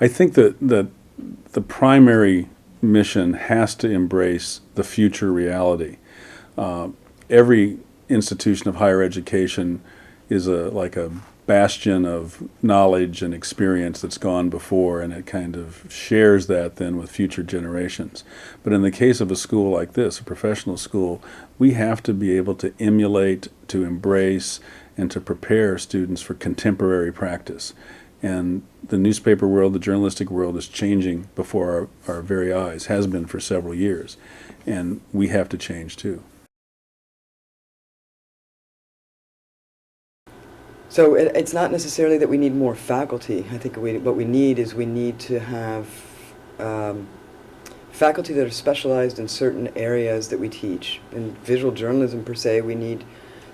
I think that the primary mission has to embrace the future reality. Every institution of higher education is like a bastion of knowledge and experience that's gone before, and it kind of shares that then with future generations. But in the case of a school like this, a professional school, we have to be able to emulate, to embrace, and to prepare students for contemporary practice. And the newspaper world, the journalistic world is changing before our very eyes, has been for several years. And we have to change too. So it's not necessarily that we need more faculty. I think what we need is we need to have faculty that are specialized in certain areas that we teach. In visual journalism per se, we need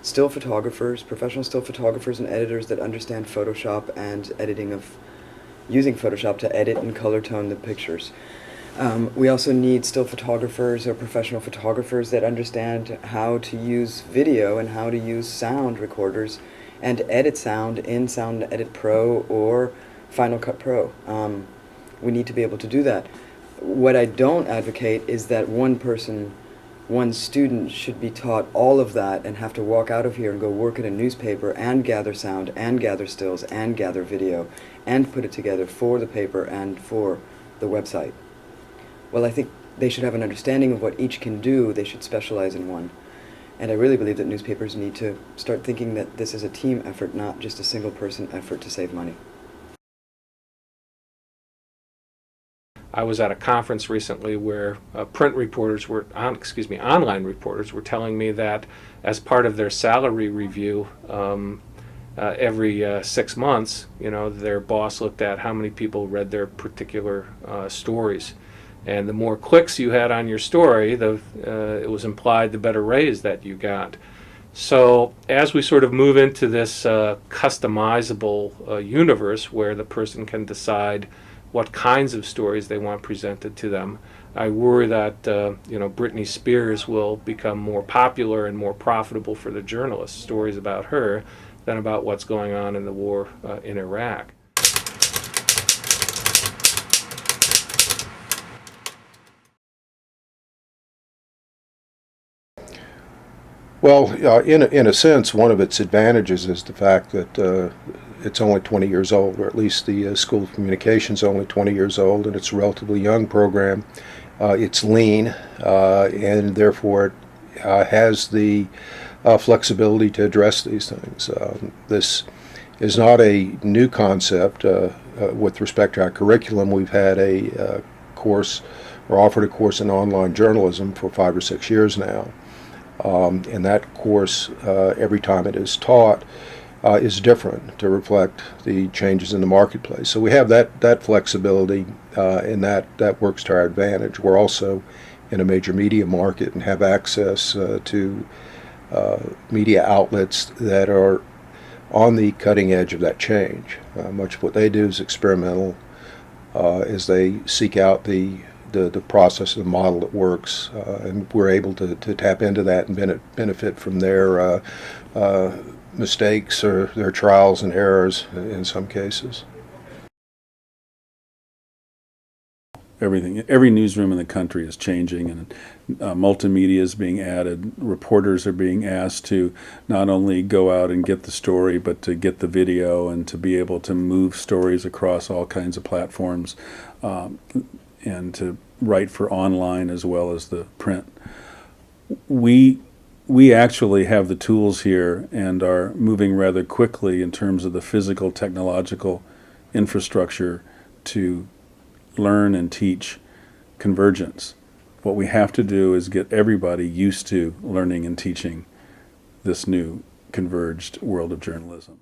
still photographers, professional still photographers and editors that understand Photoshop and using Photoshop to edit and color tone the pictures. We also need still photographers or professional photographers that understand how to use video and how to use sound recorders and edit sound in Sound Edit Pro or Final Cut Pro. We need to be able to do that. What I don't advocate is that one student should be taught all of that and have to walk out of here and go work at a newspaper and gather sound and gather stills and gather video and put it together for the paper and for the website. Well, I think they should have an understanding of what each can do. They should specialize in one. And I really believe that newspapers need to start thinking that this is a team effort, not just a single person effort to save money. I was at a conference recently where online reporters were telling me that as part of their salary review, every 6 months, their boss looked at how many people read their particular stories. And the more clicks you had on your story, it was implied the better raise that you got. So as we sort of move into this customizable universe where the person can decide what kinds of stories they want presented to them, I worry that Britney Spears will become more popular and more profitable for the journalists, stories about her, than about what's going on in the war in Iraq. Well, in a sense, one of its advantages is the fact that it's only 20 years old, or at least the School of Communication is only 20 years old, and it's a relatively young program. It's lean, and therefore it has the flexibility to address these things. This is not a new concept. With respect to our curriculum, we've had a course, or offered a course in online journalism for 5 or 6 years now. And that course, every time it is taught, is different to reflect the changes in the marketplace. So we have that flexibility, and that works to our advantage. We're also in a major media market and have access to media outlets that are on the cutting edge of that change. Much of what they do is experimental as they seek out the process, the model that works, and we're able to tap into that and benefit from their mistakes or their trials and errors in some cases. Every newsroom in the country is changing, and multimedia is being added. Reporters are being asked to not only go out and get the story, but to get the video and to be able to move stories across all kinds of platforms, and to write for online as well as the print. We actually have the tools here and are moving rather quickly in terms of the physical, technological infrastructure to learn and teach convergence. What we have to do is get everybody used to learning and teaching this new converged world of journalism.